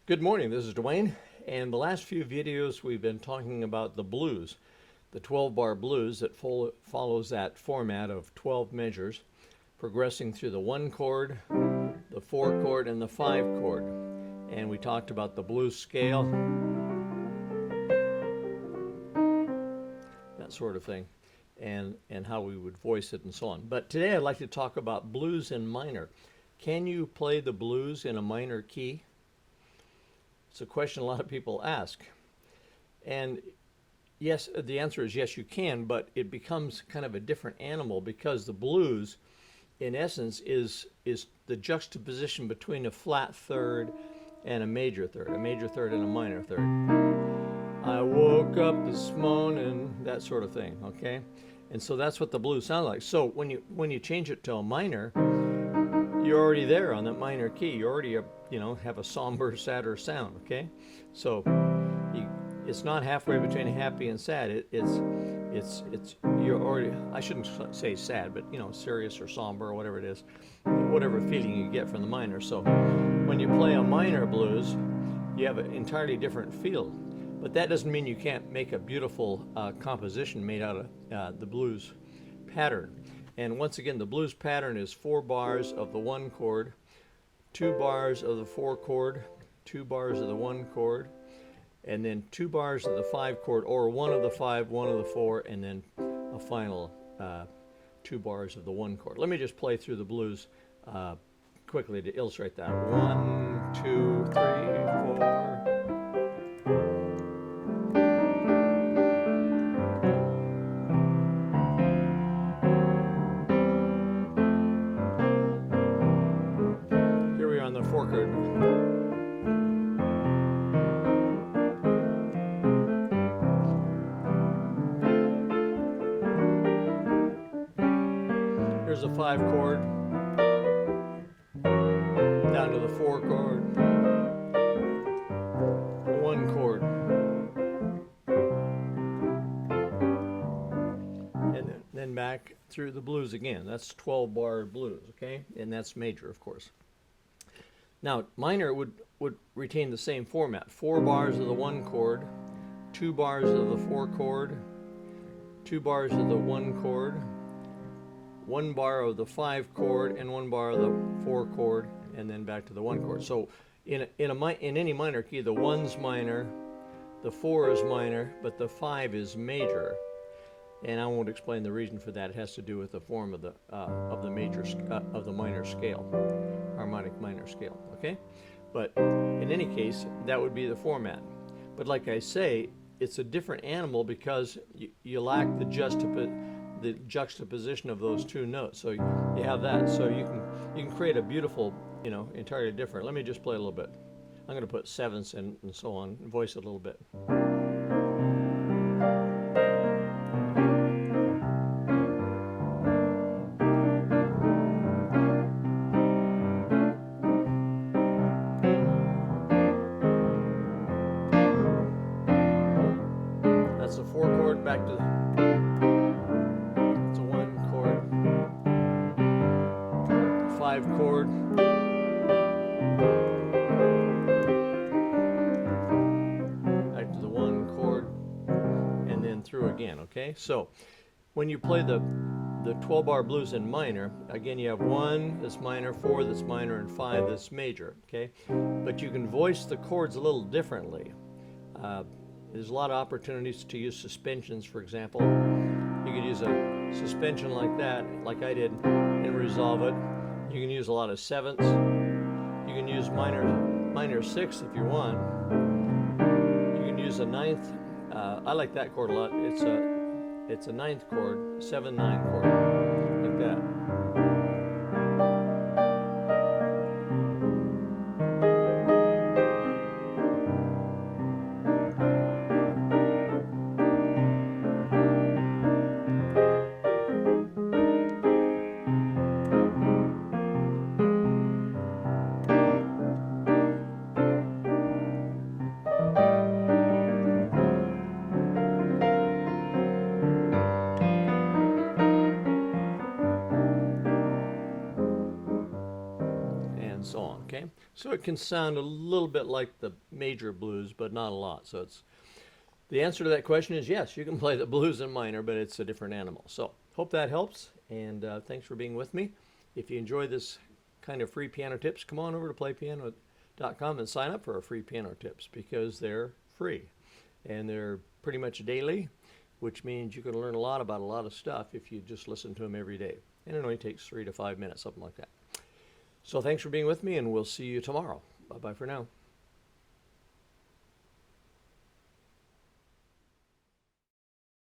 Good morning, this is Dwayne, and the last few videos we've been talking about the blues, the 12-bar blues that follows that format of 12 measures, progressing through the 1 chord, the 4 chord, and the 5 chord. And we talked about the blues scale, that sort of thing, and how we would voice it and so on. But today I'd like to talk about blues in minor. Can you play the blues in a minor key? It's a question a lot of people ask. And yes, the answer is yes, you can, but it becomes kind of a different animal because the blues, in essence, is the juxtaposition between a flat third and a major third and a minor third. I woke up this morning, that sort of thing, okay? And so that's what the blues sound like. So when you change it to a minor, you're already there on that minor key. You already have a somber, sadder sound, okay? So it's not halfway between happy and sad. You're already, I shouldn't say sad, but serious or somber or whatever it is, whatever feeling you get from the minor. So when you play a minor blues, you have an entirely different feel. But that doesn't mean you can't make a beautiful composition made out of the blues pattern. And once again, the blues pattern is 4 bars of the 1 chord, 2 bars of the 4 chord, 2 bars of the 1 chord, and then 2 bars of the 5 chord, or 1 of the 5, 1 of the 4, and then a final 2 bars of the 1 chord. Let me just play through the blues quickly to illustrate that. 1, 2, 3, 4. On the 4 chord. Here's the 5 chord, down to the 4 chord, 1 chord, and then back through the blues again. That's 12-bar blues, okay? And that's major, of course. Now, minor would retain the same format. 4 bars of the 1 chord, 2 bars of the 4 chord, 2 bars of the 1 chord, 1 bar of the 5 chord, and 1 bar of the 4 chord, and then back to the 1 chord. So in any minor key, the 1's minor, the 4 is minor, but the 5 is major. And I won't explain the reason for that. It has to do with the form of the minor scale, harmonic minor scale. Okay, but in any case, that would be the format. But like I say, it's a different animal because you lack the juxtaposition of those 2 notes. So you have that. So you can create a beautiful, entirely different. Let me just play a little bit. I'm going to put sevenths and so on, and voice it a little bit. That's a 4 chord, back to it's a 1 chord, 5 chord, back to the 1 chord, and then through again, okay? So when you play the 12-bar blues in minor, again you have 1 that's minor, 4 that's minor, and 5 that's major, okay? But you can voice the chords a little differently. There's a lot of opportunities to use suspensions, for example. You could use a suspension like that, like I did, and resolve it. You can use a lot of 7ths. You can use minor 6 if you want. You can use a 9th. I like that chord a lot. It's a 9th chord, 7-9 chord, like that. Okay, so it can sound a little bit like the major blues, but not a lot. So it's the answer to that question is yes, you can play the blues in minor, but it's a different animal. So hope that helps, and thanks for being with me. If you enjoy this kind of free piano tips, come on over to playpiano.com and sign up for our free piano tips because they're free and they're pretty much daily, which means you can learn a lot about a lot of stuff if you just listen to them every day. And it only takes 3 to 5 minutes, something like that. So thanks for being with me, and we'll see you tomorrow. Bye-bye for now.